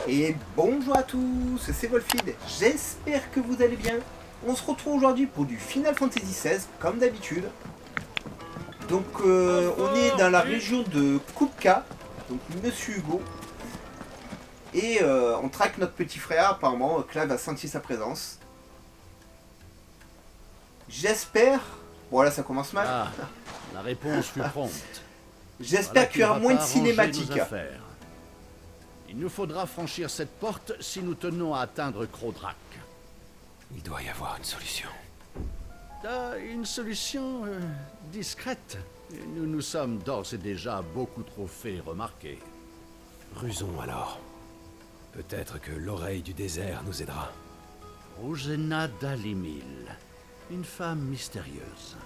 Et bonjour à tous, c'est Wolfid, j'espère que vous allez bien. On se retrouve aujourd'hui pour du Final Fantasy XVI, comme d'habitude. Donc on est dans la région de Kupka, donc Monsieur Hugo. Et on traque notre petit frère, apparemment Clave a senti sa présence. J'espère... Bon là ça commence mal. Ah, la réponse fut prompte. J'espère qu'il y aura moins de cinématiques. Il nous faudra franchir cette porte si nous tenons à atteindre Crodrak. Il doit y avoir une solution. Une solution discrète. Nous nous sommes d'ores et déjà beaucoup trop fait remarquer. Rusons alors. Peut-être que l'oreille du désert nous aidera. Rogena Dalimil, une femme mystérieuse.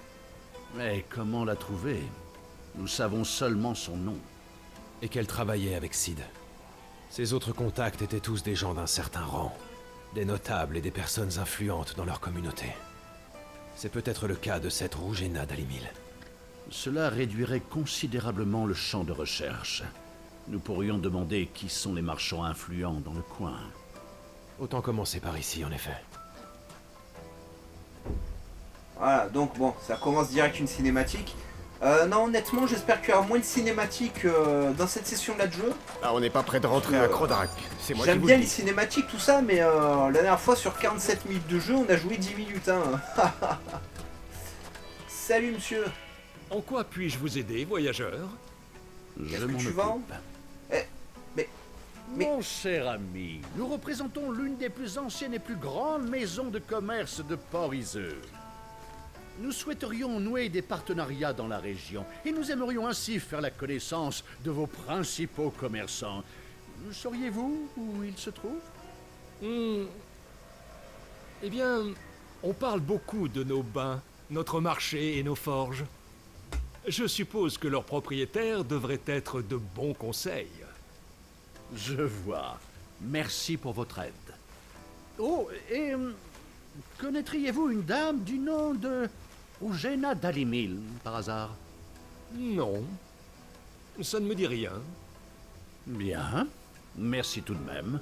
Mais comment la trouver? Nous savons seulement son nom. Et qu'elle travaillait avec Sid. Ses autres contacts étaient tous des gens d'un certain rang. Des notables et des personnes influentes dans leur communauté. C'est peut-être le cas de cette Rogena Dalimil. Cela réduirait considérablement le champ de recherche. Nous pourrions demander qui sont les marchands influents dans le coin. Autant commencer par ici, en effet. Voilà, donc bon, ça commence direct une cinématique. Non, honnêtement, j'espère qu'il y aura moins de cinématiques dans cette session-là de jeu. Ah, on n'est pas prêt de rentrer à Crodrak. C'est moi qui J'aime vous bien le les dis. cinématiques, tout ça, mais la dernière fois, sur 47 minutes de jeu, on a joué 10 minutes. Hein. Salut, monsieur. En quoi puis-je vous aider, voyageur? Qu'est-ce Je que m'en tu occupe. vends mais- Mon cher ami, nous représentons l'une des plus anciennes et plus grandes maisons de commerce de Port-Iseux. Nous souhaiterions nouer des partenariats dans la région et nous aimerions ainsi faire la connaissance de vos principaux commerçants. Sauriez-vous où ils se trouvent? Eh bien, on parle beaucoup de nos bains, notre marché et nos forges. Je suppose que leurs propriétaires devraient être de bons conseils. Je vois. Merci pour votre aide. Oh, et connaîtriez-vous une dame du nom de Rogena Dalimil, par hasard? Non, ça ne me dit rien. Bien. Merci tout de même.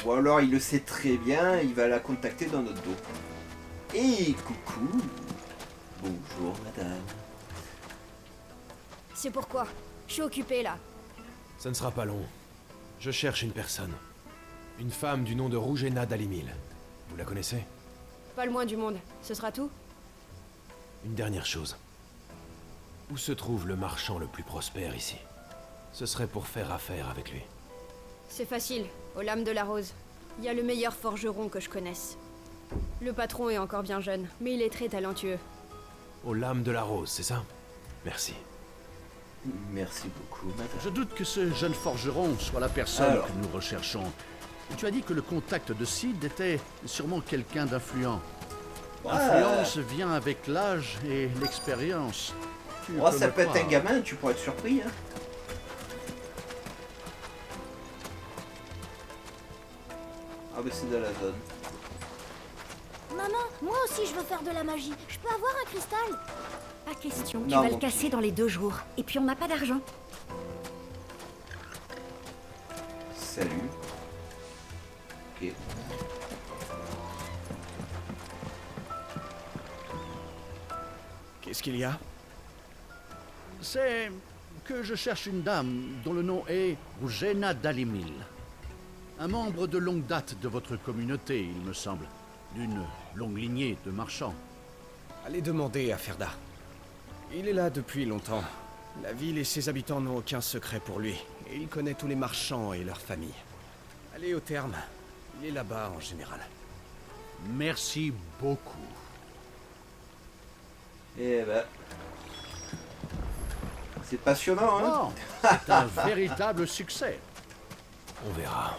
Ou alors, il le sait très bien, il va la contacter dans notre dos. Et coucou. Bonjour, madame. C'est pourquoi. Je suis occupée là. Ça ne sera pas long. Je cherche une personne. Une femme du nom de Rogena Dalimil. Vous la connaissez? Pas le moins du monde. Ce sera tout? Une dernière chose. Où se trouve le marchand le plus prospère ici? Ce serait pour faire affaire avec lui. C'est facile. Aux lames de la rose. Il y a le meilleur forgeron que je connaisse. Le patron est encore bien jeune, mais il est très talentueux. Aux lames de la rose, c'est ça? Merci. Merci beaucoup, madame. Je doute que ce jeune forgeron soit la personne Alors. que nous recherchons. Tu as dit que le contact de Sid était sûrement quelqu'un d'influent. L'influence vient avec l'âge et l'expérience. Tu Oh, peux ça me peut être un croire. gamin, tu pourrais être surpris. Hein. Ah, bah c'est dans la zone. Maman, moi aussi je veux faire de la magie. Je peux avoir un cristal? Pas question, tu Non, vas bon. le casser dans les 2 jours. Et puis on n'a pas d'argent. Salut. Ok. Qu'est-ce qu'il y a? C'est que je cherche une dame dont le nom est Rogena Dalimil. Un membre de longue date de votre communauté, il me semble. D'une longue lignée de marchands. Allez demander à Ferda. Il est là depuis longtemps. La ville et ses habitants n'ont aucun secret pour lui. Et il connaît tous les marchands et leurs familles. Allez au terme. Il est là-bas en général. Merci beaucoup. Eh ben. C'est passionnant, hein. Oh, c'est un véritable succès. On verra.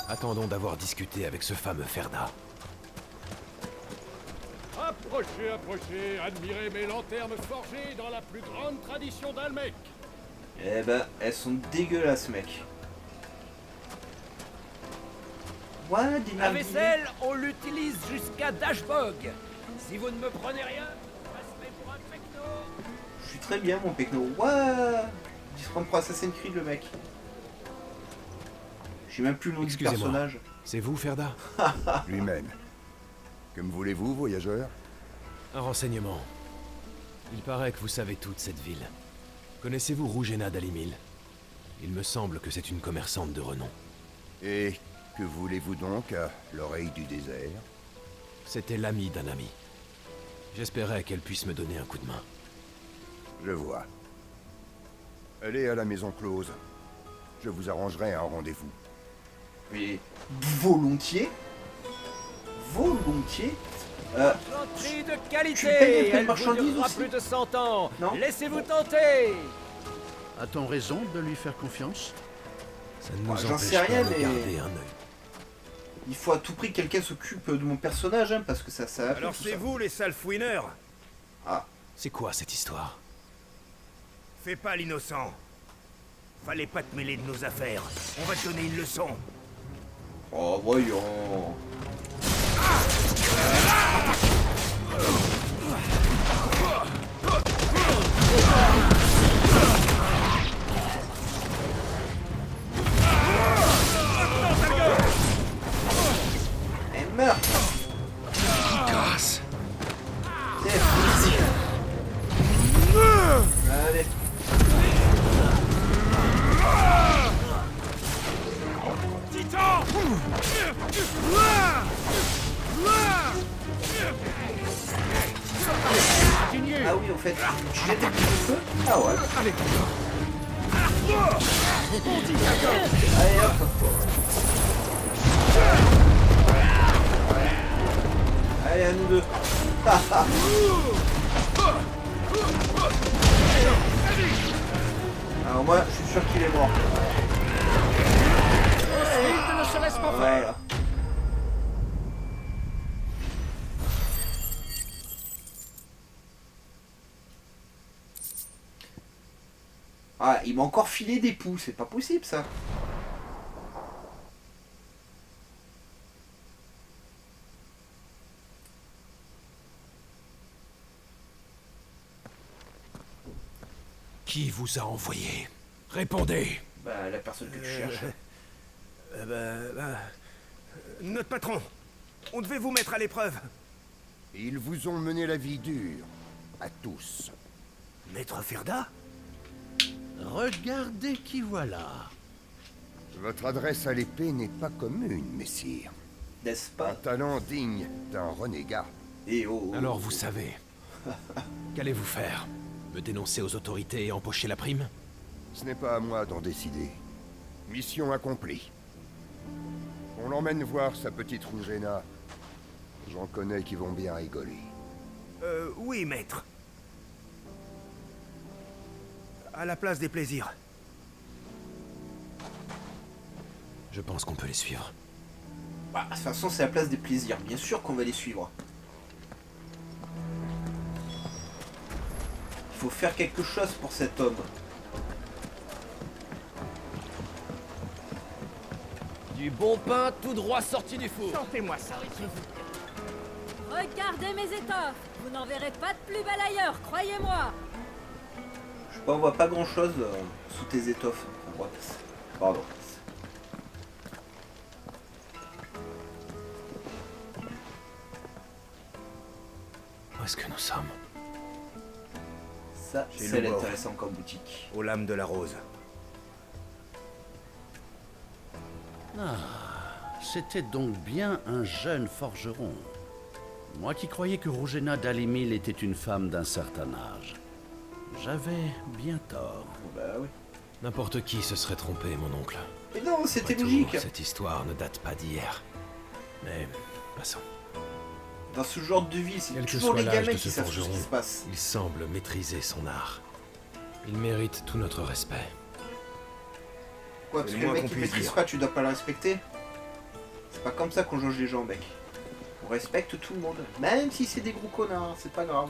Attendons d'avoir discuté avec ce fameux Ferda. Approchez, approchez, admirez mes lanternes forgées dans la plus grande tradition d'Almec. Eh ben, elles sont dégueulasses, mec. Ouais, des La narguilés. vaisselle, on l'utilise jusqu'à Dashbog. Si vous ne me prenez rien, je passerai pour un pecno. Je suis très bien, mon Pecno. Ouais. Il se prend pour Assassin's Creed, le mec. J'ai même plus le nom du Excusez-moi. personnage. C'est vous, Ferda? Lui-même. Que me voulez-vous, voyageur? Un renseignement. Il paraît que vous savez toute cette ville. Connaissez-vous Rougena d'Alimil? Il me semble que c'est une commerçante de renom. Et que voulez-vous donc à l'oreille du désert? C'était l'ami d'un ami. J'espérais qu'elle puisse me donner un coup de main. Je vois. Allez à la maison close. Je vous arrangerai un rendez-vous. Mais volontiers. Volontiers. Chanterie de je suis payé qualité. plein de Elle vous marchandises durera aussi. plus de 100 ans. Non. Laissez-vous tenter. A-t-on raison de lui faire confiance? Ça ne nous Bah, j'en empêche sais rien, pas de mais- garder un œil. Il faut à tout prix que quelqu'un s'occupe de mon personnage, hein, parce que ça va. Alors tout c'est ça. vous les sales fouineurs. C'est quoi cette histoire? Fais pas l'innocent. Fallait pas te mêler de nos affaires. On va te donner une leçon. Oh, voyons. Elle meurt. Casse. Allez. Titan. Ah oui, en fait, tu jettes des petits feux. Ah ouais. Allez, hop. Allez, à nous deux. Alors moi, je suis sûr qu'il est mort. Il ne se laisse pas faire. Voilà. Ah, il m'a encore filé des poux, c'est pas possible ça. Qui vous a envoyé? Répondez! Bah, la personne que tu cherches. Notre patron. On devait vous mettre à l'épreuve. Ils vous ont mené la vie dure. À tous. Maître Ferda? Regardez qui voilà. Votre adresse à l'épée n'est pas commune, messire. N'est-ce Un pas? talent digne d'un renégat. Et oh. Alors vous savez. Qu'allez-vous faire? Me dénoncer aux autorités et empocher la prime? Ce n'est pas à moi d'en décider. Mission accomplie. On l'emmène voir sa petite Rougena. J'en connais qui vont bien rigoler. Oui, maître. À la place des plaisirs. Je pense qu'on peut les suivre. Bah, de toute façon, c'est la place des plaisirs. Bien sûr qu'on va les suivre. Il faut faire quelque chose pour cet homme. Du bon pain tout droit sorti du four. Sortez-moi ça. Regardez mes étoffes. Vous n'en verrez pas de plus belle ailleurs, croyez-moi. Je sais pas, on voit pas grand chose sous tes étoffes. Ouais. Pardon. Où est-ce que nous sommes? Ça, Chez c'est Lubov. intéressant comme boutique. Aux lames de la rose. C'était donc bien un jeune forgeron. Moi qui croyais que Rougena d'Alimil était une femme d'un certain âge. J'avais bien tort. Bah oui. N'importe qui se serait trompé, mon oncle. Mais non, c'était Après tout, logique. cette histoire ne date pas d'hier. Mais, passons. Dans ce genre de vie, c'est Quel que toujours soit les l'âge gamins de qui ce savent ce qui forgeron, se passe. il semble maîtriser son art. Il mérite tout notre respect. Quoi, parce C'est que le le moins mec qu'on qui puisse maîtrise dire. pas, tu dois pas le respecter? C'est pas comme ça qu'on jauge les gens, mec. On respecte tout le monde. Même si c'est des gros connards, c'est pas grave.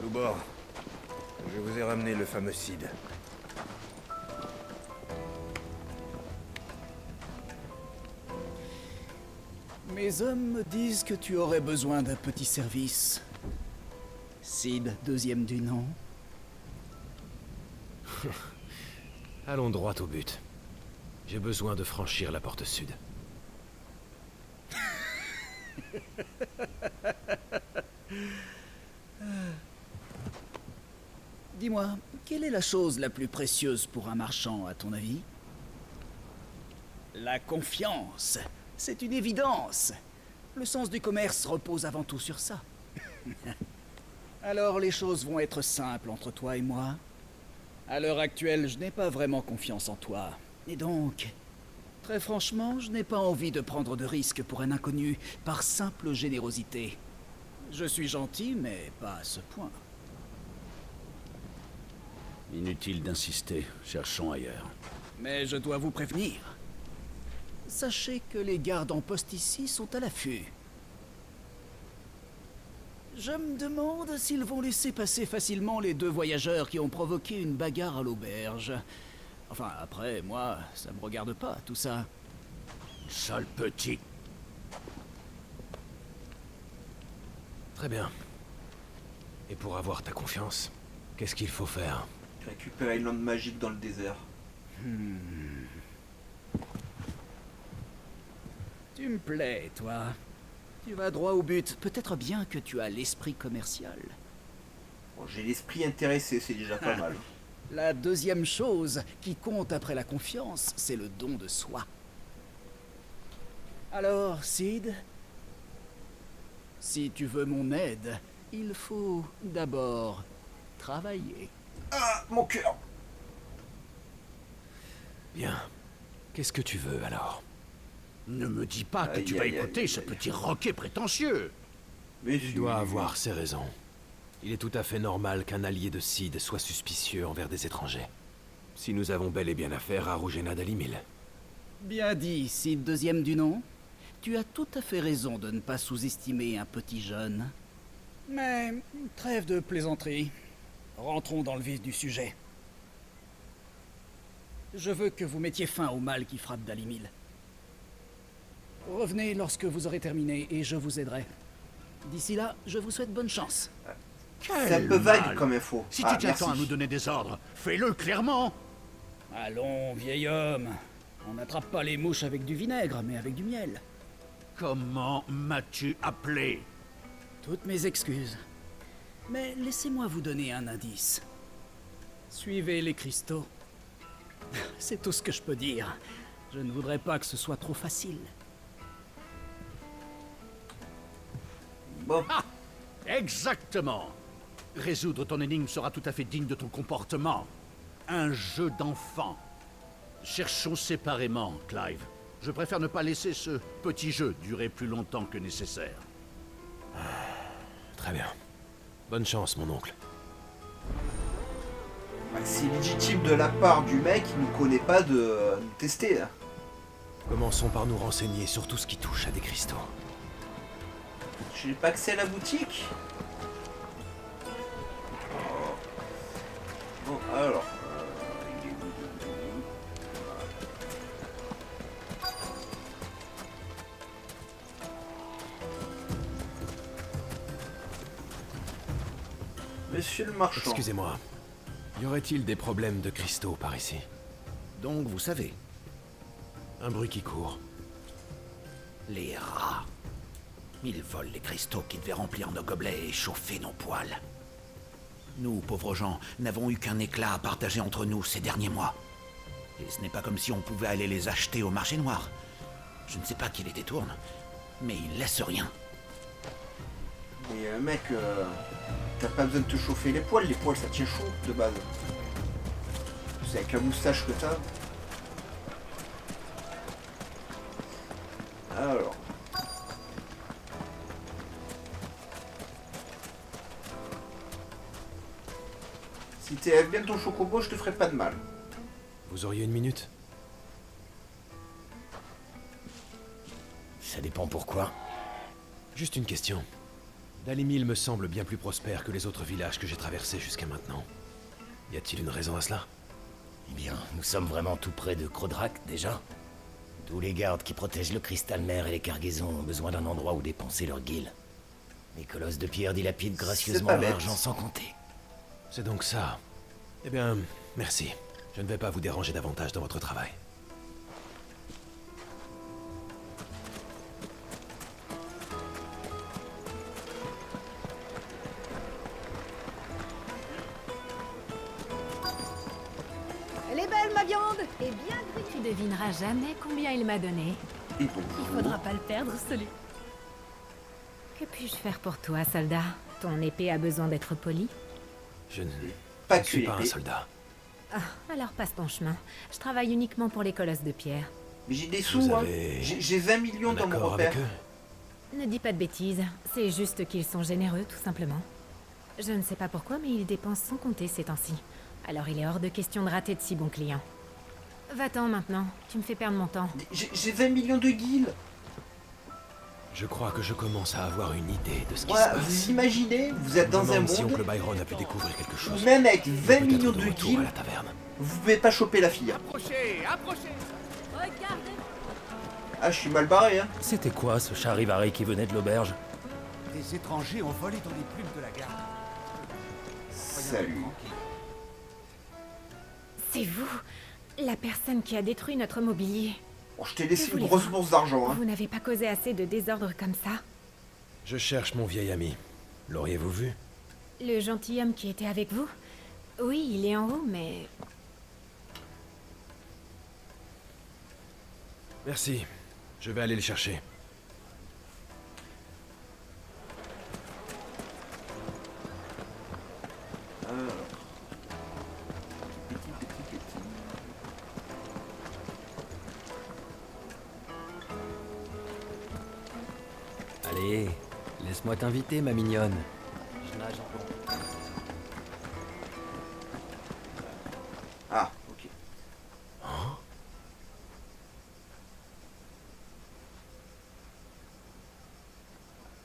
Loubor, je vous ai ramené le fameux Cid. Mes hommes me disent que tu aurais besoin d'un petit service. Cid, deuxième du nom. Allons droit au but. J'ai besoin de franchir la porte sud. Dis-moi, quelle est la chose la plus précieuse pour un marchand, à ton avis? La confiance. C'est une évidence. Le sens du commerce repose avant tout sur ça. Alors les choses vont être simples entre toi et moi. À l'heure actuelle, je n'ai pas vraiment confiance en toi. Et donc, très franchement, je n'ai pas envie de prendre de risques pour un inconnu par simple générosité. Je suis gentil, mais pas à ce point. Inutile d'insister, cherchons ailleurs. Mais je dois vous prévenir. Sachez que les gardes en poste ici sont à l'affût. Je me demande s'ils vont laisser passer facilement les 2 voyageurs qui ont provoqué une bagarre à l'auberge. Enfin, après, moi, ça me regarde pas, tout ça. Sale petit. Très bien. Et pour avoir ta confiance, qu'est-ce qu'il faut faire? Récupérer une lampe magique dans le désert. Tu me plais, toi. Tu vas droit au but. Peut-être bien que tu as l'esprit commercial. Bon, j'ai l'esprit intéressé, c'est déjà pas mal. La deuxième chose qui compte après la confiance, c'est le don de soi. Alors, Sid, si tu veux mon aide, il faut d'abord travailler. Ah, mon cœur! Bien. Qu'est-ce que tu veux alors? Ne me dis pas que Aïe, tu vas aïe, écouter aïe, ce aïe. petit roquet prétentieux. Mais Il doit avoir ses raisons. Il est tout à fait normal qu'un allié de Sid soit suspicieux envers des étrangers. Si nous avons bel et bien affaire à Rujena d'Alimil. Bien dit, Sid deuxième du nom. Tu as tout à fait raison de ne pas sous-estimer un petit jeune. Mais trêve de plaisanterie. Rentrons dans le vif du sujet. Je veux que vous mettiez fin au mal qui frappe Dalimil. Revenez lorsque vous aurez terminé et je vous aiderai. D'ici là, je vous souhaite bonne chance. C'est un peu vague comme info. Si Ah, tu tiens merci. tant à nous donner des ordres, fais-le clairement. Allons, vieil homme. On n'attrape pas les mouches avec du vinaigre, mais avec du miel. Comment m'as-tu appelé? Toutes mes excuses. Mais laissez-moi vous donner un indice. Suivez les cristaux. C'est tout ce que je peux dire. Je ne voudrais pas que ce soit trop facile. Bon, Ah, exactement. Résoudre ton énigme sera tout à fait digne de ton comportement. Un jeu d'enfant. Cherchons séparément, Clive. Je préfère ne pas laisser ce petit jeu durer plus longtemps que nécessaire. Très bien. Bonne chance, mon oncle. bah, c'est légitime de la part du mec qui nous connaît pas de nous tester. Hein. Commençons par nous renseigner sur tout ce qui touche à des cristaux. J'ai pas accès à la boutique. Bon, alors. Il est où, Monsieur le marchand. Excusez-moi. Y aurait-il des problèmes de cristaux par ici? Donc vous savez, Un bruit qui court. les rats. Ils volent les cristaux qui devaient remplir nos gobelets et chauffer nos poêles. Nous, pauvres gens, n'avons eu qu'un éclat à partager entre nous ces derniers mois. Et ce n'est pas comme si on pouvait aller les acheter au marché noir. Je ne sais pas qui les détourne, mais ils laissent rien. Mais mec, t'as pas besoin de te chauffer les poils ça tient chaud de base. C'est avec la moustache que t'as. Alors. Si t'élèves bien ton chocobo, je te ferai pas de mal. Vous auriez une minute? Ça dépend pourquoi. Juste une question. Dalimil me semble bien plus prospère que les autres villages que j'ai traversés jusqu'à maintenant. Y a-t-il une raison à cela? Eh bien, nous sommes vraiment tout près de Crodrak, déjà. Tous les gardes qui protègent le cristal mer et les cargaisons ont besoin d'un endroit où dépenser leur guile. Les colosses de pierre dilapident gracieusement pas bête. l'argent sans compter. C'est donc ça. Eh bien, merci. Je ne vais pas vous déranger davantage dans votre travail. Nickel ma viande. Et bien grillée. Tu devineras jamais combien il m'a donné. Et Il faudra pas le perdre, celui. Que puis-je faire pour toi, soldat? Ton épée a besoin d'être polie? Je ne Pas je suis que pas un l'épée. soldat. Ah, alors passe ton chemin. Je travaille uniquement pour les colosses de pierre. Mais j'ai des sous, Vous hein. avez J'ai 20 millions un dans mon accord repère. avec eux? Ne dis pas de bêtises, c'est juste qu'ils sont généreux, tout simplement. Je ne sais pas pourquoi, mais ils dépensent sans compter ces temps-ci. Alors il est hors de question de rater de si bons clients. Va-t'en maintenant, tu me fais perdre mon temps. J'ai 20 millions de guilds. Je crois que je commence à avoir une idée de ce qui Voilà, se passe. vous imaginez, vous êtes Je me dans un demande si monde oncle Byron a pu découvrir quelque chose. où même avec 20 Peut-être millions de de retour guilds, à la taverne. vous pouvez pas choper la fille. Approchez, approchez. Regardez. Ah, je suis mal barré, hein. C'était quoi ce charivari qui venait de l'auberge? Des étrangers ont volé dans les plumes de la garde. Salut. C'est vous, la personne qui a détruit notre mobilier. Bon, je t'ai laissé Que une voulez-vous? grosse bourse d'argent, hein. Vous n'avez pas causé assez de désordre comme ça? Je cherche mon vieil ami. L'auriez-vous vu? Le gentilhomme qui était avec vous? Oui, il est en haut, mais... Merci. Je vais aller le chercher. Alors. Petit. Allez, laisse-moi t'inviter, ma mignonne. Ah, ok.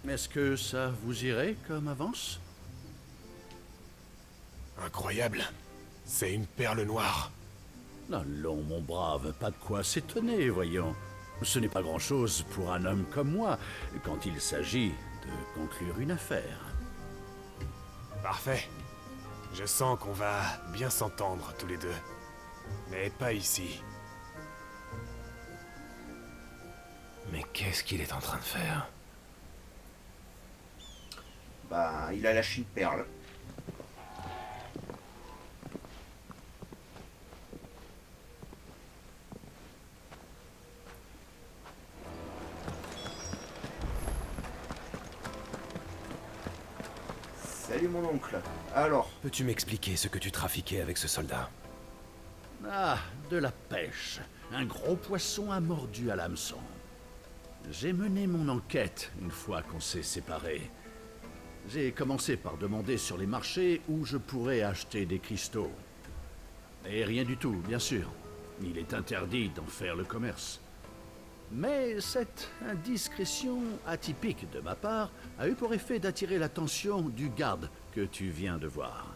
Est-ce que ça vous irait comme avance? Incroyable. C'est une perle noire. Allons, mon brave, pas de quoi s'étonner, voyons. Ce n'est pas grand-chose pour un homme comme moi quand il s'agit de conclure une affaire. Parfait. Je sens qu'on va bien s'entendre tous les deux. Mais pas ici. Mais qu'est-ce qu'il est en train de faire? Bah, il a lâché une perle. Salut mon oncle. Alors, Peux-tu m'expliquer ce que tu trafiquais avec ce soldat? Ah, de la pêche. Un gros poisson a mordu à l'hameçon. J'ai mené mon enquête une fois qu'on s'est séparés. J'ai commencé par demander sur les marchés où je pourrais acheter des cristaux. Et rien du tout, bien sûr. Il est interdit d'en faire le commerce. Mais cette indiscrétion atypique de ma part a eu pour effet d'attirer l'attention du garde que tu viens de voir.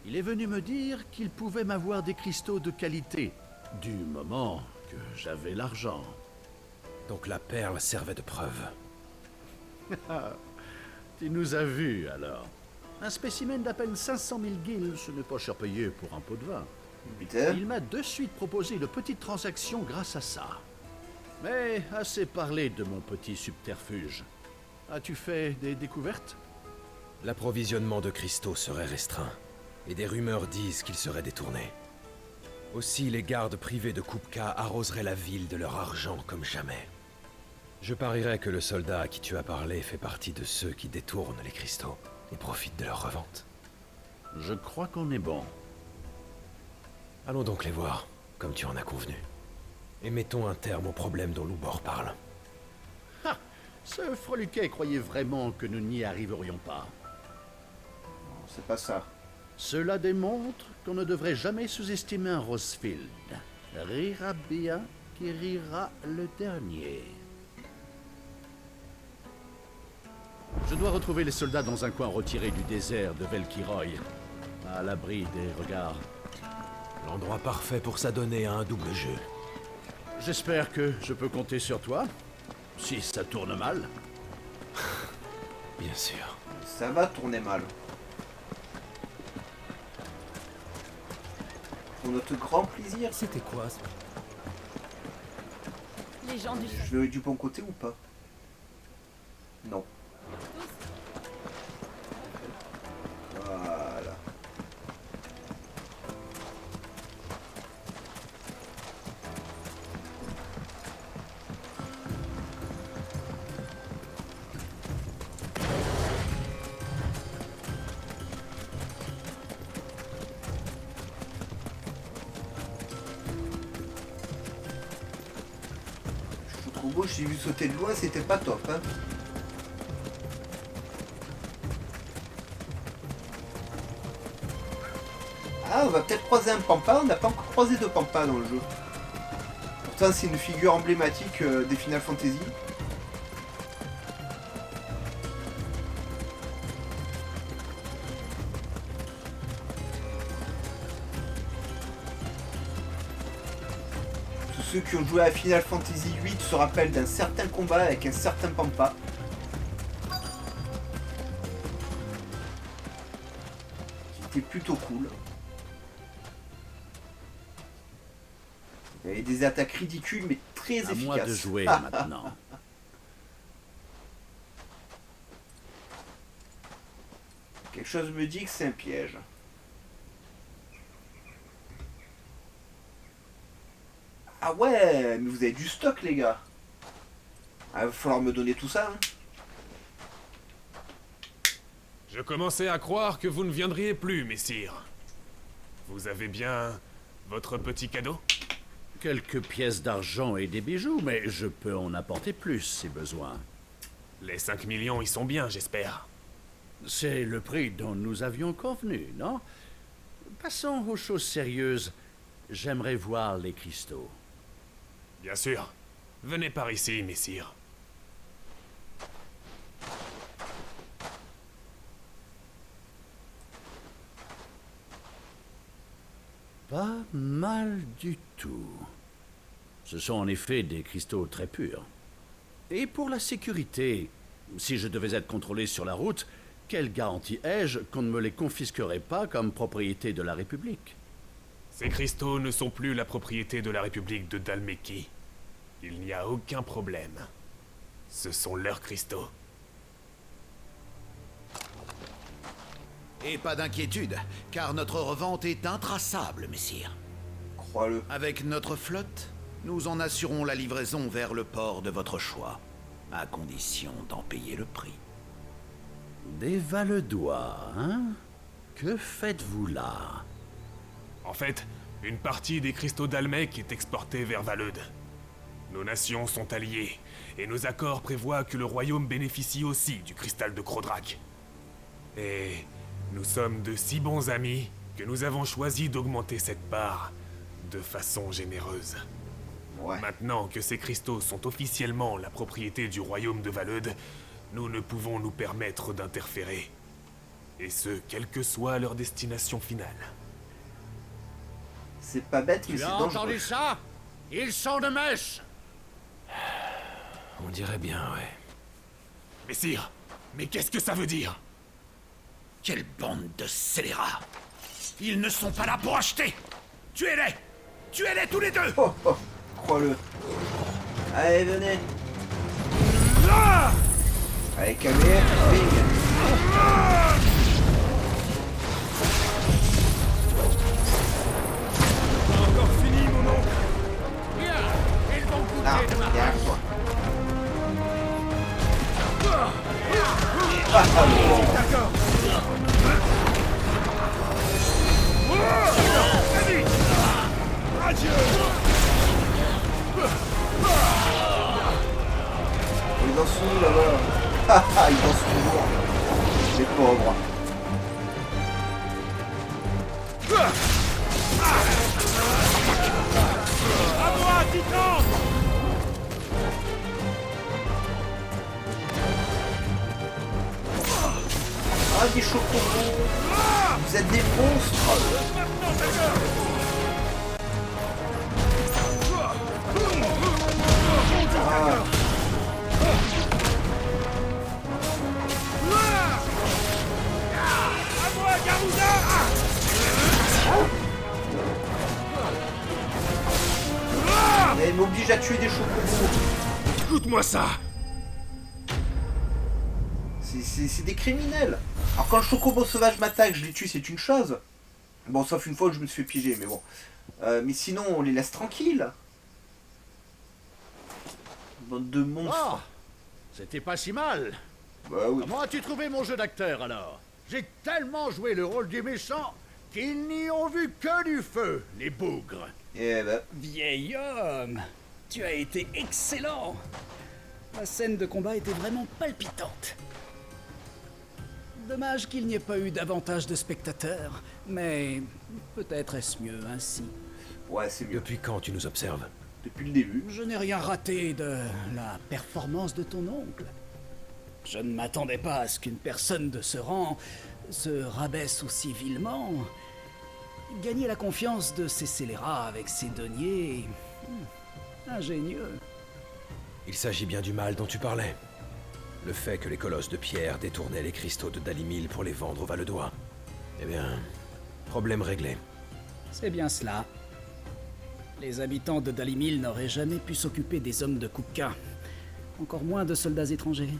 Il est venu me dire qu'il pouvait m'avoir des cristaux de qualité, du moment que j'avais l'argent. Donc la perle servait de preuve. Tu nous as vus, alors. Un spécimen d'à peine 500 000 guilds, ce n'est pas cher payé pour un pot de vin. putain. Il m'a de suite proposé une petite transaction grâce à ça. Mais assez parlé de mon petit subterfuge. As-tu fait des découvertes? L'approvisionnement de cristaux serait restreint, et des rumeurs disent qu'il serait détourné. Aussi, les gardes privés de Kupka arroseraient la ville de leur argent comme jamais. Je parierais que le soldat à qui tu as parlé fait partie de ceux qui détournent les cristaux et profitent de leur revente. Je crois qu'on est bon. Allons donc les voir, comme tu en as convenu. Et mettons un terme au problème dont Loubor parle. Ha! Ce freluquet croyait vraiment que nous n'y arriverions pas. C'est pas ça. Cela démontre qu'on ne devrait jamais sous-estimer un Rosefield. Rira bien qui rira le dernier. Je dois retrouver les soldats dans un coin retiré du désert de Velkiroy, à l'abri des regards. L'endroit parfait pour s'adonner à un double jeu. J'espère que je peux compter sur toi, si ça tourne mal. Bien sûr. Ça va tourner mal. Pour notre grand plaisir. C'était quoi ça? Les gens du Je vais du bon côté ou pas? Non. Voilà. Chocobo, j'ai vu sauter de loin, c'était pas top. Hein. Ah, on va peut-être croiser un pampa. On n'a pas encore croisé de pampa dans le jeu. Pourtant, c'est une figure emblématique des Final Fantasy. Tous ceux qui ont joué à Final Fantasy VIII se rappellent d'un certain combat avec un certain pampa. Qui était plutôt cool. Il y avait des attaques ridicules mais très efficaces. À moi de jouer maintenant. Quelque chose me dit que c'est un piège. Ah ouais, mais vous avez du stock les gars. Ah, il va falloir me donner tout ça. Hein. Je commençais à croire que vous ne viendriez plus, messire. Vous avez bien votre petit cadeau? Quelques pièces d'argent et des bijoux, mais je peux en apporter plus si besoin. Les 5 millions y sont bien, j'espère. C'est le prix dont nous avions convenu, non? Passons aux choses sérieuses. J'aimerais voir les cristaux. Bien sûr. Venez par ici, messire. Pas mal du tout. Ce sont en effet des cristaux très purs. Et pour la sécurité, si je devais être contrôlé sur la route, quelle garantie ai-je qu'on ne me les confisquerait pas comme propriété de la République? Ces cristaux ne sont plus la propriété de la République de Dhalmekie. Il n'y a aucun problème. Ce sont leurs cristaux. Et pas d'inquiétude, car notre revente est intraçable, messire. Crois-le. Avec notre flotte, nous en assurons la livraison vers le port de votre choix, à condition d'en payer le prix. Des Valedois, hein? Que faites-vous là? En fait, une partie des cristaux d'Almec est exportée vers Valeude. Nos nations sont alliées, et nos accords prévoient que le royaume bénéficie aussi du cristal de Crodrak. Et nous sommes de si bons amis que nous avons choisi d'augmenter cette part de façon généreuse. Ouais. Maintenant que ces cristaux sont officiellement la propriété du royaume de Valeude, nous ne pouvons nous permettre d'interférer. Et ce, quelle que soit leur destination finale. C'est pas bête, mais c'est Tu as dangereux. entendu ça? Ils sont de mèche! On dirait bien, ouais. Messire, mais qu'est-ce que ça veut dire? Quelle bande de scélérats! Ils ne sont pas là pour acheter! Tuez-les! Tuez-les tous les deux! Oh, oh, crois-le. Allez, venez. Allez, calmez. Pas encore fini, mon oncle. Bien! Ils vont couper Ah, de ma derrière race. toi. D'accord. Vas-y. Adieu. Ils en sont où là-bas? Ils en sont toujours. Les pauvres. À moi, Titan. Ah, des chocobos. Vous êtes des monstres. Ah. À moi, Garouda. Elle m'oblige à tuer des chocobos. Écoute-moi ça. C'est des criminels. Alors quand le chocobo sauvage m'attaque, je les tue, c'est une chose. Bon, sauf une fois que je me suis fait piéger, mais bon. Mais sinon, on les laisse tranquilles. Bande de monstres. Oh, c'était pas si mal. Bah oui. Comment as-tu trouvé mon jeu d'acteur alors? J'ai tellement joué le rôle du méchant qu'ils n'y ont vu que du feu, les bougres. Eh ben. Vieil homme, Tu as été excellent. La scène de combat était vraiment palpitante. Dommage qu'il n'y ait pas eu davantage de spectateurs, mais peut-être est-ce mieux ainsi. Ouais, c'est mieux. Depuis quand tu nous observes? Depuis le début. Je n'ai rien raté de la performance de ton oncle. Je ne m'attendais pas à ce qu'une personne de ce rang se rabaisse aussi vilement. Gagner la confiance de ces scélérats avec ses deniers... ingénieux. Il s'agit bien du mal dont tu parlais. Le fait que les colosses de pierre détournaient les cristaux de Dalimil pour les vendre au Valedois. Eh bien, problème réglé. C'est bien cela. Les habitants de Dalimil n'auraient jamais pu s'occuper des hommes de Kupka. Encore moins de soldats étrangers.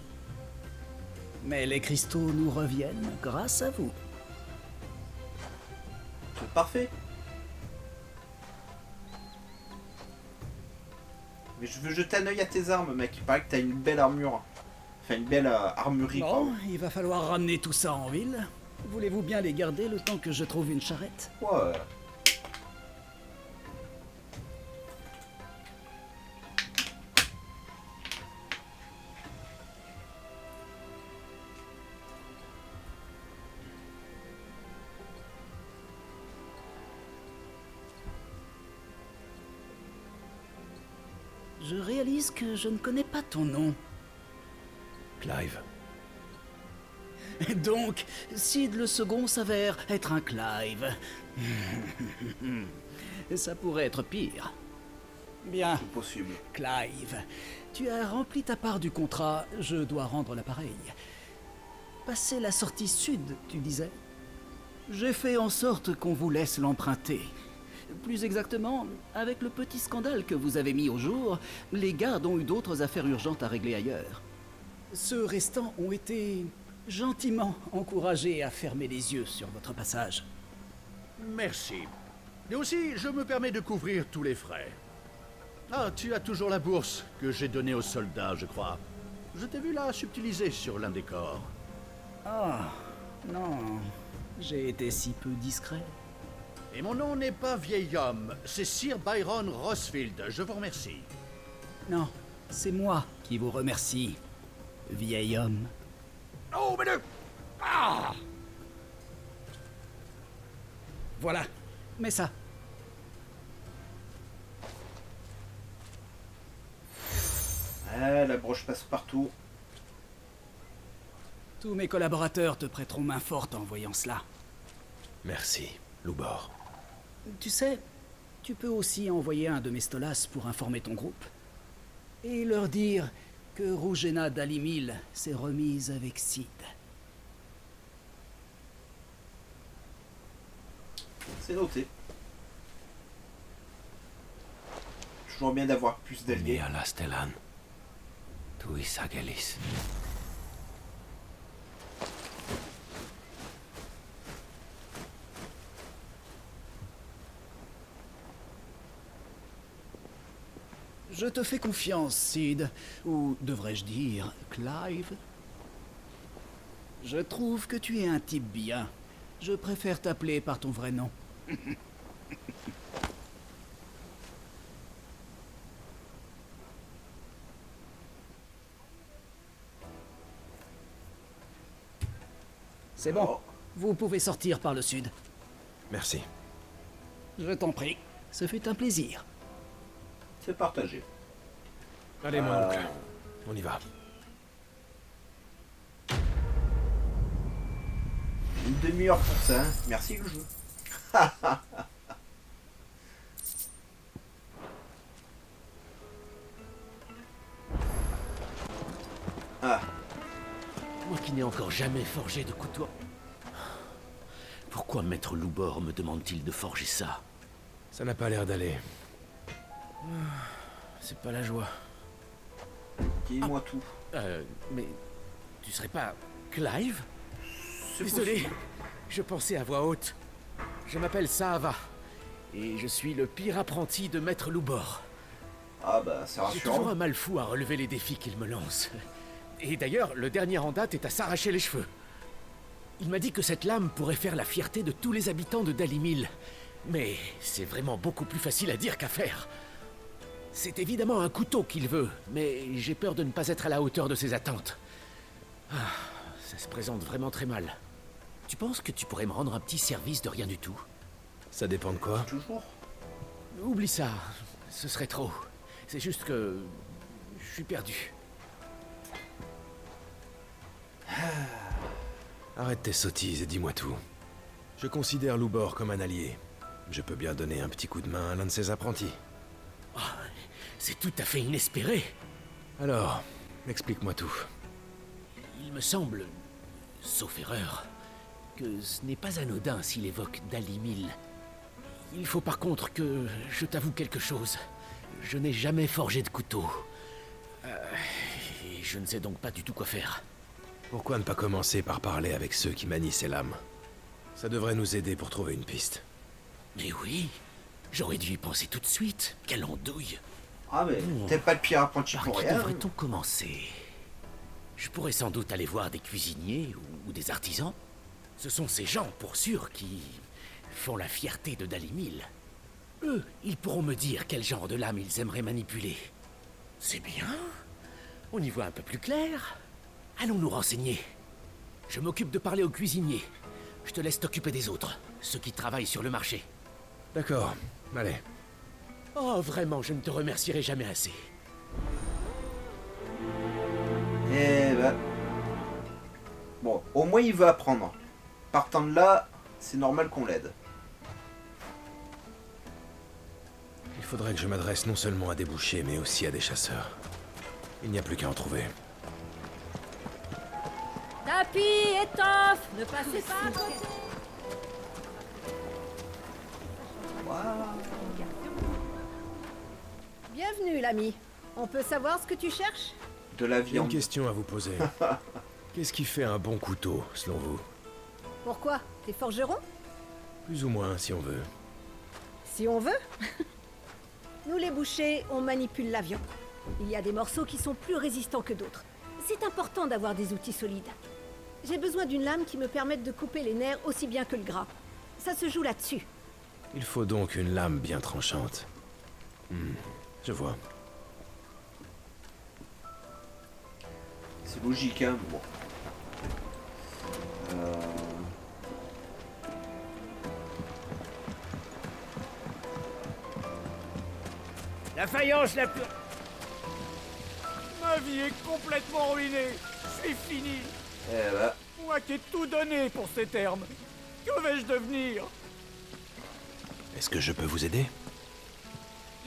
Mais les cristaux nous reviennent grâce à vous. C'est parfait. Mais je veux jeter un œil à tes armes, mec. Il paraît que t'as une belle armure. Enfin, une belle armurerie. Bon, il va falloir ramener tout ça en ville. Voulez-vous bien les garder le temps que je trouve une charrette? Ouais. Je réalise que je ne connais pas ton nom. Clive. Donc, Sid le second s'avère être un Clive. Ça pourrait être pire. Bien. Possible. Clive, tu as rempli ta part du contrat, je dois rendre l'appareil. Passer la sortie sud, tu disais? J'ai fait en sorte qu'on vous laisse l'emprunter. Plus exactement, avec le petit scandale que vous avez mis au jour, les gardes ont eu d'autres affaires urgentes à régler ailleurs. Ceux restants ont été gentiment encouragés à fermer les yeux sur votre passage. Merci. Et aussi, je me permets de couvrir tous les frais. Ah, tu as toujours la bourse que j'ai donnée aux soldats, je crois. Je t'ai vu la subtiliser sur l'un des corps. Ah, non, j'ai été si peu discret. Et mon nom n'est pas vieil homme, c'est Sir Byron Rosfield, je vous remercie. Non, c'est moi qui vous remercie, vieil homme. Oh, mais le... Ah! Voilà, mets ça. Ah, la broche passe partout. Tous mes collaborateurs te prêteront main forte en voyant cela. Merci, Loubor. Tu sais, tu peux aussi envoyer un de mes stolas pour informer ton groupe. Et leur dire que Rugena Dalimil s'est remise avec Sid. C'est noté. Toujours bien d'avoir plus d'alliés. Mia la Stellan. Tu Isagelis. Je te fais confiance, Sid. Ou devrais-je dire, Clive? Je trouve que tu es un type bien. Je préfère t'appeler par ton vrai nom. C'est bon. Vous pouvez sortir par le sud. Merci. Je t'en prie. Ce fut un plaisir. C'est partagé. Allez, mon oncle. On y va. Une demi-heure pour ça, hein. Merci le jeu. Ah. Moi qui n'ai encore jamais forgé de couteau. Pourquoi Maître Loubor me demande-t-il de forger ça? Ça n'a pas l'air d'aller. C'est pas la joie. Dis-moi tout. Mais tu serais pas Clive? C'est Désolé, possible. je pensais à voix haute. Je m'appelle Saava. Et je suis le pire apprenti de Maître Loubor. Ah bah, c'est J'ai toujours rassurant. un mal fou à relever les défis qu'il me lance. Et d'ailleurs, le dernier en date est à s'arracher les cheveux. Il m'a dit que cette lame pourrait faire la fierté de tous les habitants de Dalimil. Mais c'est vraiment beaucoup plus facile à dire qu'à faire. C'est évidemment un couteau qu'il veut, mais j'ai peur de ne pas être à la hauteur de ses attentes. Ah, ça se présente vraiment très mal. Tu penses que tu pourrais me rendre un petit service de rien du tout? Ça dépend de quoi? Toujours. Oublie ça, ce serait trop. C'est juste que... je suis perdu. Arrête tes sottises et dis-moi tout. Je considère Loubor comme un allié. Je peux bien donner un petit coup de main à l'un de ses apprentis. Oh, c'est tout à fait inespéré. Alors, explique-moi tout. Il me semble, sauf erreur, que ce n'est pas anodin s'il évoque Dalimil. Il faut par contre que je t'avoue quelque chose. Je n'ai jamais forgé de couteau. Et je ne sais donc pas du tout quoi faire. Pourquoi ne pas commencer par parler avec ceux qui manient ces lames? Ça devrait nous aider pour trouver une piste. Mais oui, j'aurais dû y penser tout de suite. Quelle andouille. Ah mais t'es pas le pire apprenti Par pour qui rien. devrait-on commencer? Je pourrais sans doute aller voir des cuisiniers ou des artisans. Ce sont ces gens, pour sûr, qui font la fierté de Dalimil. Eux, ils pourront me dire quel genre de lame ils aimeraient manipuler. C'est bien. On y voit un peu plus clair. Allons nous renseigner. Je m'occupe de parler aux cuisiniers. Je te laisse t'occuper des autres, ceux qui travaillent sur le marché. D'accord, allez. Oh, vraiment, je ne te remercierai jamais assez. Eh ben... Bon, au moins il veut apprendre. Partant de là, c'est normal qu'on l'aide. Il faudrait que je m'adresse non seulement à des bouchers, mais aussi à des chasseurs. Il n'y a plus qu'à en trouver. Tapis, étoffe, ne passez pas à côté. Bienvenue, l'ami. On peut savoir ce que tu cherches? De la J'ai une viande. question à vous poser. Qu'est-ce qui fait un bon couteau, selon vous? Pourquoi? T'es forgeron? Plus ou moins, si on veut. Si on veut. Nous, les bouchers, on manipule la viande. Il y a des morceaux qui sont plus résistants que d'autres. C'est important d'avoir des outils solides. J'ai besoin d'une lame qui me permette de couper les nerfs aussi bien que le gras. Ça se joue là-dessus. Il faut donc une lame bien tranchante. Je vois. C'est logique, hein. Bon. La faïence la plus... Ma vie est complètement ruinée. C'est fini. Eh ben... Moi qui ai tout donné pour ces termes. Que vais-je devenir? Est-ce que je peux vous aider?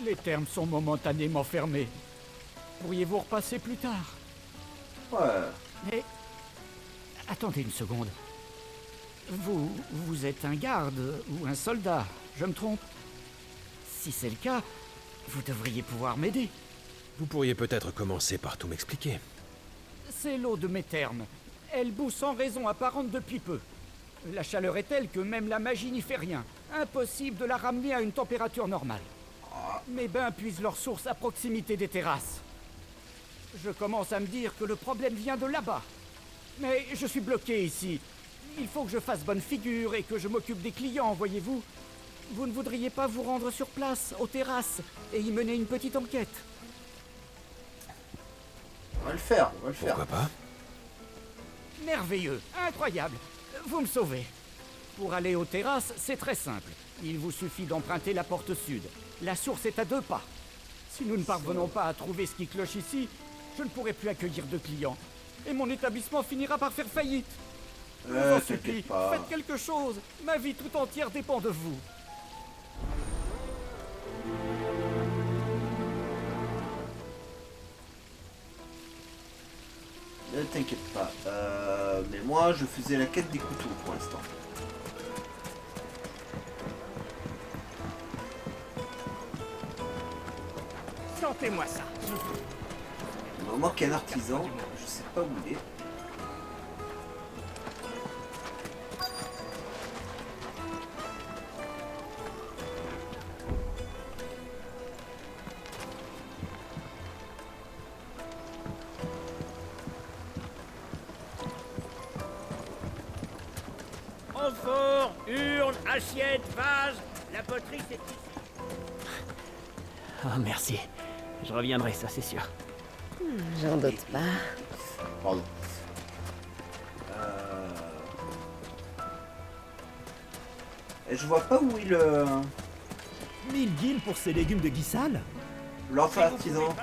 Les termes sont momentanément fermés. Pourriez-vous repasser plus tard? Ouais. Mais... Attendez une seconde. Vous êtes un garde ou un soldat, je me trompe? Si c'est le cas, vous devriez pouvoir m'aider. Vous pourriez peut-être commencer par tout m'expliquer. C'est l'eau de mes termes. Elle bout sans raison apparente depuis peu. La chaleur est telle que même la magie n'y fait rien. Impossible de la ramener à une température normale. Mes bains puisent leur source à proximité des terrasses. Je commence à me dire que le problème vient de là-bas. Mais je suis bloqué ici. Il faut que je fasse bonne figure et que je m'occupe des clients, voyez-vous. Vous ne voudriez pas vous rendre sur place, aux terrasses, et y mener une petite enquête? On va le faire, on va le faire. Pourquoi pas? Merveilleux, incroyable. Vous me sauvez. Pour aller aux terrasses, c'est très simple. Il vous suffit d'emprunter la porte sud. La source est à 2 pas. Si nous ne parvenons pas à trouver ce qui cloche ici, je ne pourrai plus accueillir de clients. Et mon établissement finira par faire faillite. Je vous en supplie, t'inquiète pas. faites quelque chose. Ma vie tout entière dépend de vous. Ne t'inquiète pas. Mais moi, je faisais la quête des couteaux pour l'instant. Sentez-moi ça. Il me manque un artisan. Je sais pas où il est. Amphore, urne, assiette, vase, la poterie c'est ici. Ah, merci. Je reviendrai, ça c'est sûr. J'en doute pas. Pardon. Et je vois pas où il... 1000 guildes pour ces légumes de Guissal? L'enfant artisan.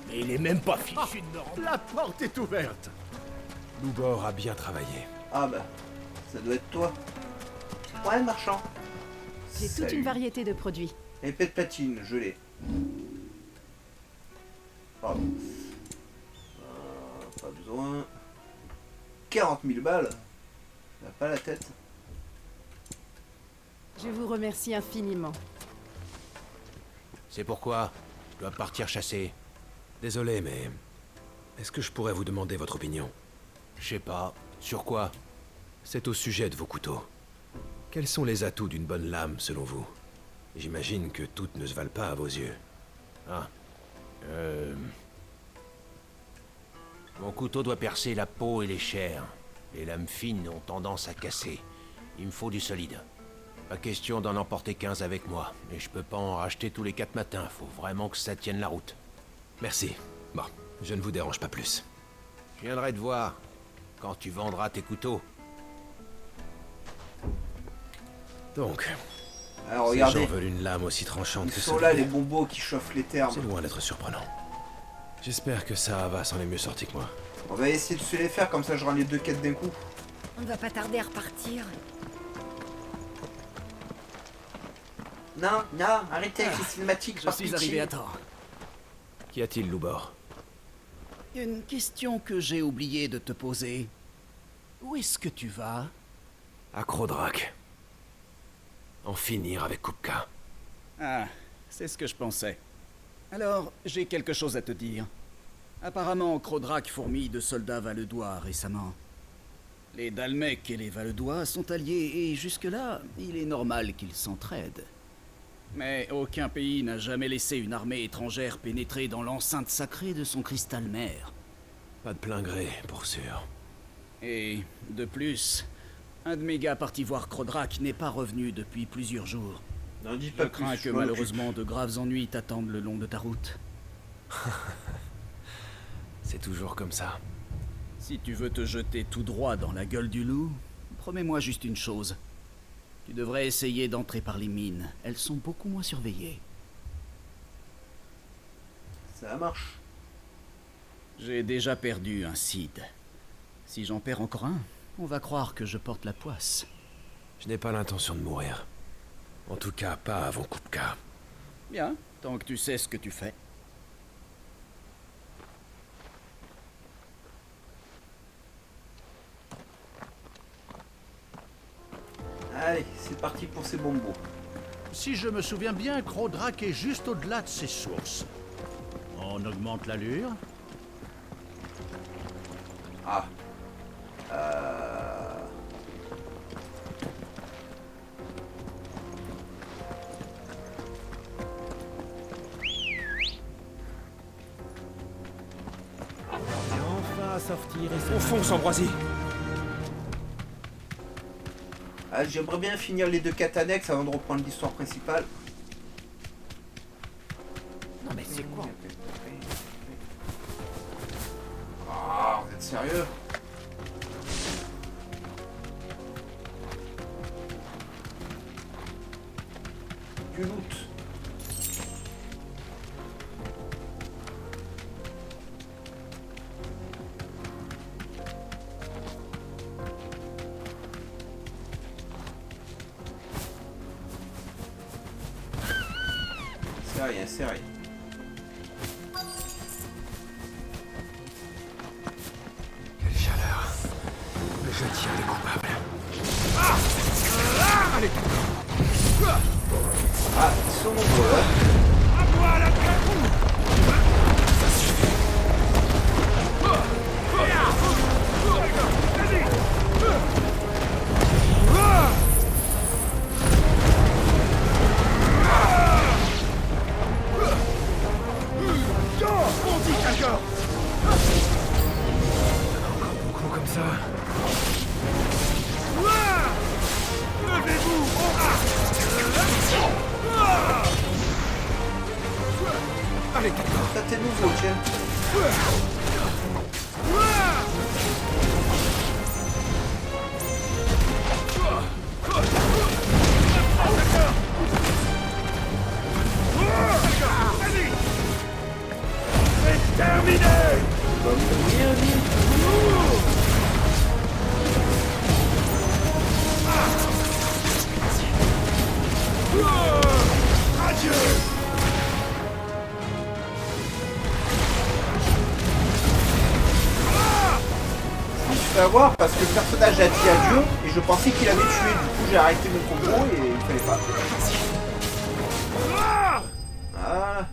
Mais il est même pas fichu de Nord. La porte est ouverte. Loubor a bien travaillé. Ah bah, ça doit être toi. Ouais, marchand. J'ai toute une variété de produits. Épée de platine, je l'ai. Pardon. Pas besoin. 40 000 balles. On n'a pas la tête. Je vous remercie infiniment. C'est pourquoi je dois partir chasser. Désolé, mais... Est-ce que je pourrais vous demander votre opinion? Je sais pas. Sur quoi? C'est au sujet de vos couteaux. Quels sont les atouts d'une bonne lame, selon vous? J'imagine que toutes ne se valent pas à vos yeux. Ah. Mon couteau doit percer la peau et les chairs. Les lames fines ont tendance à casser. Il me faut du solide. Pas question d'en emporter 15 avec moi. Et je peux pas en racheter tous les 4 matins. Faut vraiment que ça tienne la route. Merci. Bon, je ne vous dérange pas plus. Je viendrai te voir quand tu vendras tes couteaux. Donc... Alors regardez. Ces gens veulent une lame aussi tranchante Ils que sont là, celle-là. les bonbons qui chauffent les termes. C'est loin d'être surprenant. J'espère que Sahava s'en est mieux sorti que moi. On va essayer de se les faire, comme ça je rends les 2 quêtes d'un coup. On ne va pas tarder à repartir. Non, arrêtez avec les cinématiques. Je suis arrivé à temps. Qu'y a-t-il, Loubor? Une question que j'ai oublié de te poser. Où est-ce que tu vas? À Crodrak. En finir avec Kupka. Ah, c'est ce que je pensais. Alors, j'ai quelque chose à te dire. Apparemment, Crodrak fourmille de soldats valedois récemment. Les Dalmecs et les Valedois sont alliés et jusque-là, il est normal qu'ils s'entraident. Mais aucun pays n'a jamais laissé une armée étrangère pénétrer dans l'enceinte sacrée de son cristal mère. Pas de plein gré, pour sûr. Et, de plus, un de mes gars parti voir Crodrak n'est pas revenu depuis plusieurs jours. N'en dis Je pas crains plus, que je m'en malheureusement de graves ennuis t'attendent le long de ta route. C'est toujours comme ça. Si tu veux te jeter tout droit dans la gueule du loup, promets-moi juste une chose. Tu devrais essayer d'entrer par les mines. Elles sont beaucoup moins surveillées. Ça marche. J'ai déjà perdu un Cid. Si j'en perds encore un, on va croire que je porte la poisse. Je n'ai pas l'intention de mourir. En tout cas, pas avant Kupka. Bien, tant que tu sais ce que tu fais. Allez, c'est parti pour ces bonbons. Si je me souviens bien, Crodrak est juste au-delà de ses sources. On augmente l'allure. Ah. Enfin à sortir et Au fond, Ambroisie. Ah, j'aimerais bien finir les 2 quêtes annexes avant de reprendre l'histoire principale. Non mais c'est quoi? Ah, vous êtes sérieux? Du loot. C'est rien. Quelle chaleur. Mais je tiens les coupables. Allez. Ah, ils sont nombreux, hein. À moi la Ça suffit. On dit quelqu'un. Encore beaucoup comme ça. Levez-vous. c'était nouveau, tiens. C'est terminé. Adieu. Je me suis fait avoir parce que le personnage a dit adieu et je pensais qu'il avait tué. Du coup, j'ai arrêté mon combo et il fallait pas. Voilà.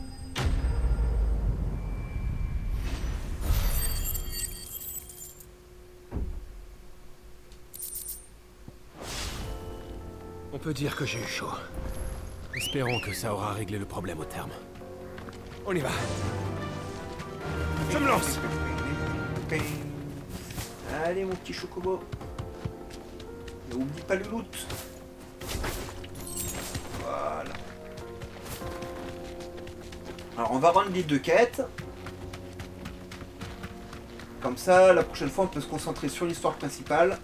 On peut dire que j'ai eu chaud. Espérons que ça aura réglé le problème au terme. On y va. Je me lance. Allez, mon petit chocobo. Et oublie pas le loot. Voilà. Alors, on va rendre les 2 quêtes. Comme ça, la prochaine fois, on peut se concentrer sur l'histoire principale.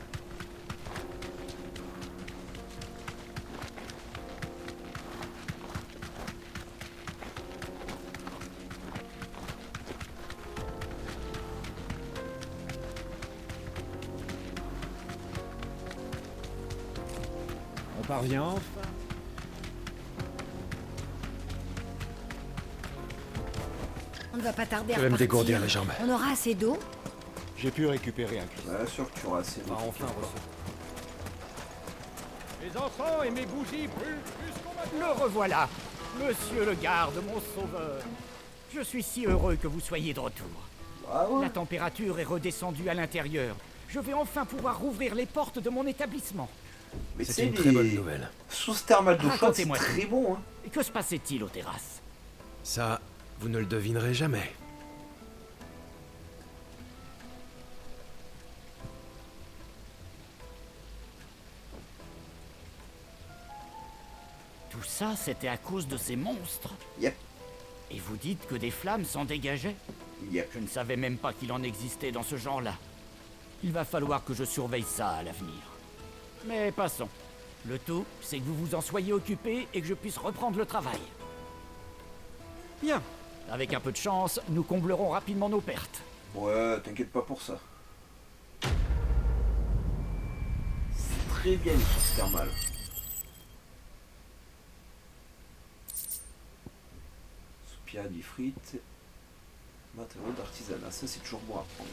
On parvient enfin. On ne va pas tarder à Je vais me repartir. dégourdir les jambes. On aura assez d'eau? J'ai pu récupérer un cristal. Bien sûr que tu auras assez On va enfin recevoir. Les enfants et mes bougies brûlent plus qu'on m'a... Le revoilà, monsieur le garde, mon sauveur. Je suis si heureux que vous soyez de retour. Bravo. La température est redescendue à l'intérieur. Je vais enfin pouvoir rouvrir les portes de mon établissement. Mais C'est une très bonne nouvelle. Source thermale d'eau chaude, c'est Racontez-moi très tout. bon. Hein. Et que se passait-il aux terrasses? Ça, vous ne le devinerez jamais. Tout ça, c'était à cause de ces monstres. Yep. Et vous dites que des flammes s'en dégageaient? Yep. Je ne savais même pas qu'il en existait dans ce genre-là. Il va falloir que je surveille ça à l'avenir. Mais passons. Le tout, c'est que vous vous en soyez occupé et que je puisse reprendre le travail. Bien. Avec un peu de chance, nous comblerons rapidement nos pertes. Ouais, t'inquiète pas pour ça. C'est très bien les sources thermales. Soupia, du frites. Matériaux d'artisanat, ça c'est toujours bon à prendre.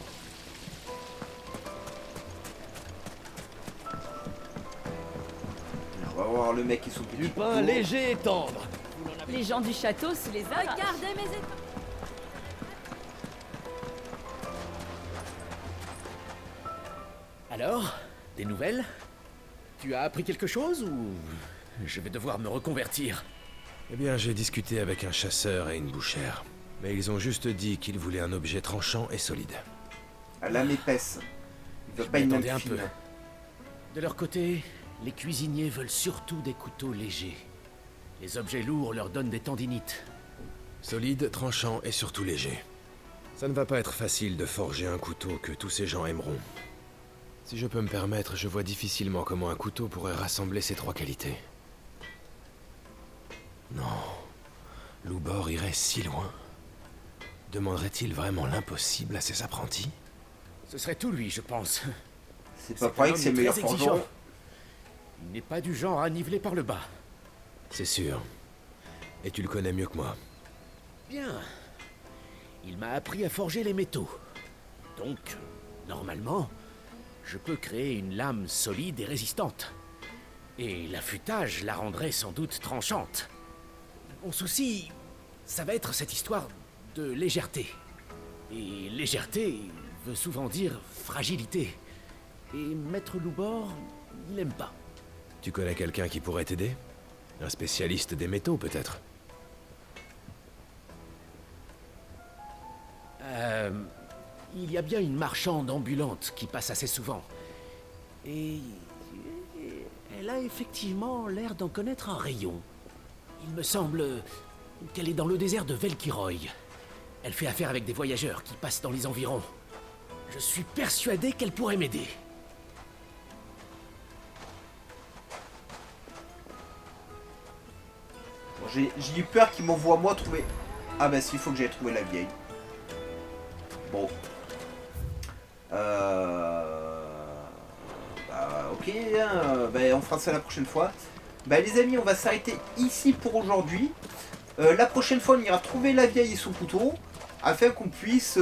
On va voir le mec qui s'occupe Du pain léger et tendre. Les gens du château se les arrachent. Regardez mes étoiles. Alors, des nouvelles? Tu as appris quelque chose ou je vais devoir me reconvertir? Eh bien, j'ai discuté avec un chasseur et une bouchère. Mais ils ont juste dit qu'ils voulaient un objet tranchant et solide. À lame épaisse. Il veut Je pas une m'attendais lame un fine. peu. De leur côté, les cuisiniers veulent surtout des couteaux légers. Les objets lourds leur donnent des tendinites. Solide, tranchant et surtout léger. Ça ne va pas être facile de forger un couteau que tous ces gens aimeront. Si je peux me permettre, je vois difficilement comment un couteau pourrait rassembler ces 3 qualités. Non. Loubor irait si loin. Demanderait-il vraiment l'impossible à ses apprentis? Ce serait tout lui, je pense. C'est pas pareil que c'est le meilleur forgeron. Il n'est pas du genre à niveler par le bas. C'est sûr. Et tu le connais mieux que moi. Bien. Il m'a appris à forger les métaux. Donc, normalement, je peux créer une lame solide et résistante. Et l'affûtage la rendrait sans doute tranchante. Mon souci, ça va être cette histoire de légèreté. Et légèreté veut souvent dire fragilité. Et Maître Loubor, il n'aime pas. Tu connais quelqu'un qui pourrait t'aider? Un spécialiste des métaux, peut-être? Il y a bien une marchande ambulante qui passe assez souvent. Et elle a effectivement l'air d'en connaître un rayon. Il me semble qu'elle est dans le désert de Velkiroy. Elle fait affaire avec des voyageurs qui passent dans les environs. Je suis persuadé qu'elle pourrait m'aider. Bon, j'ai eu peur qu'il m'envoie moi trouver... Ah bah si, il faut que j'aille trouver la vieille. Bon. Ok, on fera ça la prochaine fois. Bah les amis, on va s'arrêter ici pour aujourd'hui. La prochaine fois, on ira trouver la vieille et son couteau, afin qu'on puisse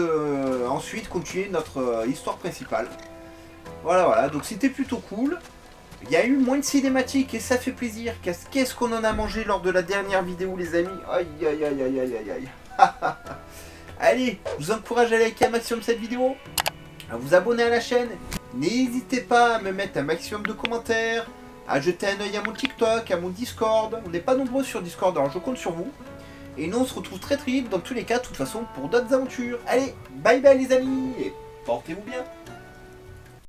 ensuite continuer notre histoire principale. Voilà, donc c'était plutôt cool. Il y a eu moins de cinématiques et ça fait plaisir. Qu'est-ce qu'on en a mangé lors de la dernière vidéo, les amis? Aïe, aïe, aïe, aïe, aïe, aïe, aïe. Allez, je vous encourage à liker un maximum cette vidéo, à vous abonner à la chaîne. N'hésitez pas à me mettre un maximum de commentaires, à jeter un oeil à mon TikTok, à mon Discord. On n'est pas nombreux sur Discord, alors je compte sur vous. Et nous, on se retrouve très très vite, dans tous les cas, de toute façon, pour d'autres aventures. Allez, bye bye les amis, et portez-vous bien.